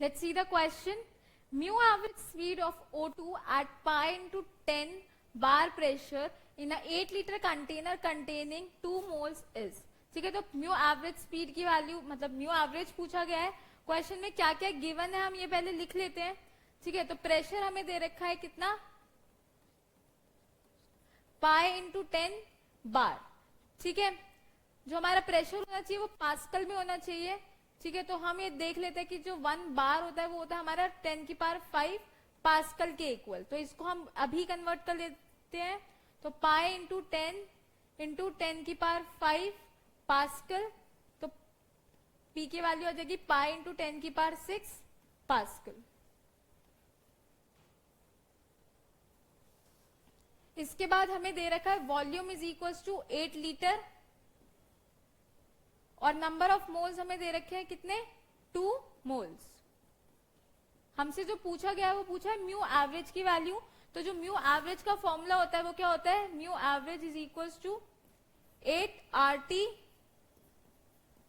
Let's see the question. Mu average speed of O2 at pi into 10 bar pressure in a 8 liter container containing 2 moles is. ठीक है, तो mu average speed की value मतलब mu average पूछा गया है. Question में क्या क्या गिवन है हम ये पहले लिख लेते हैं. ठीक है, तो प्रेशर हमें दे रखा है कितना, पाई इंटू 10 बार. ठीक है, जो हमारा प्रेशर होना चाहिए वो पास्कल में होना चाहिए. ठीक है, तो हम ये देख लेते हैं कि जो 1 बार होता है वो होता है हमारा 10 की पावर 5 पास्कल के इक्वल. तो इसको हम अभी कन्वर्ट कर लेते हैं. तो पाई इंटू 10 की पावर 5 पास्कल, तो पी की वैल्यू आ जाएगी पाई इंटू 10 की पावर 6 पास्कल. इसके बाद हमें दे रखा है volume is equal to 8 litre और नंबर ऑफ मोल्स हमें दे रखे हैं कितने, 2 मोल्स. हमसे जो पूछा गया है वो पूछा है म्यू एवरेज की वैल्यू. तो जो म्यू एवरेज का फॉर्मूला होता है वो क्या होता है, mu average is equal to 8 RT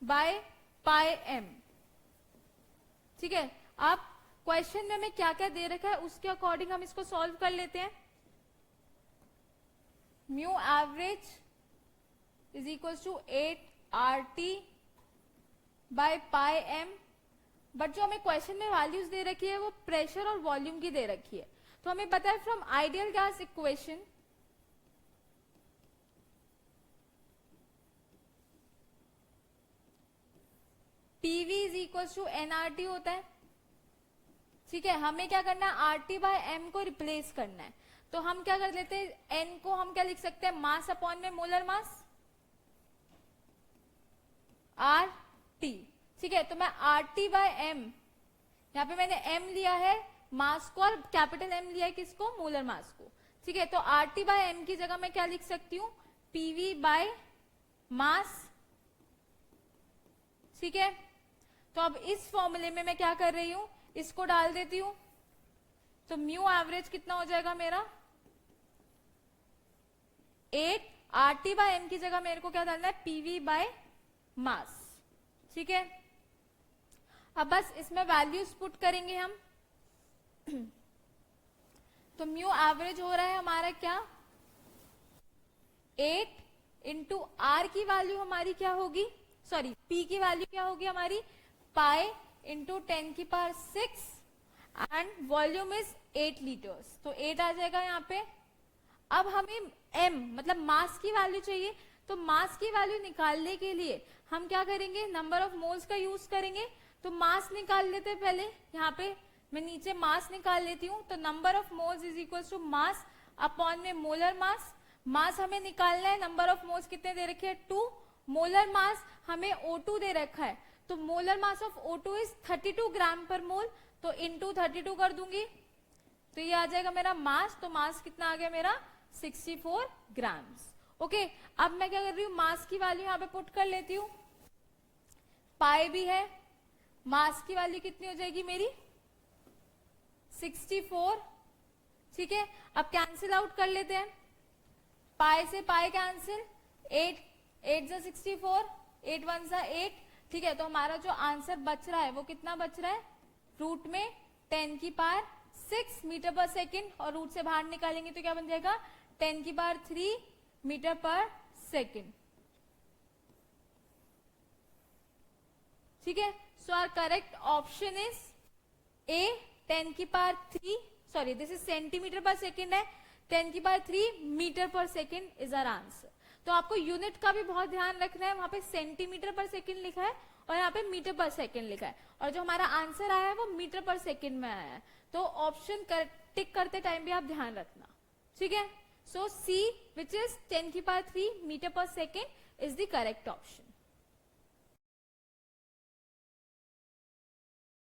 by pi M. ठीक है, अब क्वेश्चन में हमें क्या क्या दे रखा है उसके अकॉर्डिंग हम इसको सॉल्व कर लेते हैं. Mu average is equal to 8 RT by pi M. But जो हमें क्वेश्चन में वैल्यूज दे रखी है वो प्रेशर और वॉल्यूम की दे रखी है. तो हमें पता है from ideal gas equation PV is equal to NRT होता है. ठीक है, हमें क्या करना है, RT बाय M को रिप्लेस करना है. तो हम क्या कर लेते हैं, N को हम क्या लिख सकते हैं, मास अपॉन में मोलर मास RT. ठीक है, तो मैं RT बाय M, यहाँ पे मैंने M लिया है मास को और कैपिटल M लिया है किसको, मोलर मास को. ठीक है, तो RT बाय M की जगह मैं क्या लिख सकती हूँ, PV बाय मास. ठीक है, तो अब इस फॉर्मूले में मैं क्या कर रही हूं, इसको डाल देती हूं. तो म्यू एवरेज कितना हो जाएगा मेरा, 8 RT बाय M की जगह मेरे को क्या डालना है, PV बाय मास. ठीक है, अब बस इसमें वैल्यूज पुट करेंगे हम. तो म्यू एवरेज हो रहा है हमारा क्या, 8 इंटू R की वैल्यू हमारी क्या होगी, सॉरी P की वैल्यू क्या होगी हमारी, पाई इंटू 10 की power 6 and volume is 8 litres. तो 8 आ जाएगा यहाँ पे. अब हमें M मतलब मास की वैल्यू चाहिए. तो मास की वैल्यू निकालने के लिए हम क्या करेंगे, नंबर ऑफ मोल्स का यूज करेंगे. तो मास निकाल लेते हैं पहले. यहाँ पे मैं नीचे मास निकाल लेती हूँ. तो number of moles is equal to mass upon में मोलर मास. मास हमें निकालना है, नंबर ऑफ मोल्स कितने दे रखे हैं, 2. मोलर मास हमें O2 दे रखा है. तो molar mass of O2 is 32 ग्राम पर मोल. तो इंटू 32 कर दूंगी तो ये आ जाएगा मेरा मास. तो मास कितना आ गया मेरा, 64 ग्राम्स. ओके, अब मैं क्या कर रही हूँ, मास की वैल्यू यहाँ पे पुट कर लेती हूँ. पाई भी है, मास की वैल्यू कितनी हो जाएगी मेरी, 64. ठीक है, अब कैंसिल आउट कर लेते हैं. पाई से पाई कैंसिल, 8 जा 64, 8 1 जा 8. ठीक है, तो हमारा जो आंसर बच रहा है वो कितना बच रहा है, रूट में 10 की पावर 6 मीटर पर सेकेंड. और रूट से बाहर निकालेंगे तो क्या बन जाएगा, 10 की पावर 3 मीटर पर सेकेंड. ठीक है, so our correct option is A, 10 की power 3, sorry this is centimetre per second है, 10 की power 3 metre per second is our answer. तो आपको यूनिट का भी बहुत ध्यान रखना है. वहां पे सेंटीमीटर पर सेकेंड लिखा है और यहाँ पे मीटर पर सेकेंड लिखा है. और जो हमारा आंसर आया है वो मीटर पर सेकेंड में आया है. तो ऑप्शन टिक करते टाइम भी आप ध्यान रखना. ठीक है, सो C विच इज 10 की power 3 metre per second is the correct option.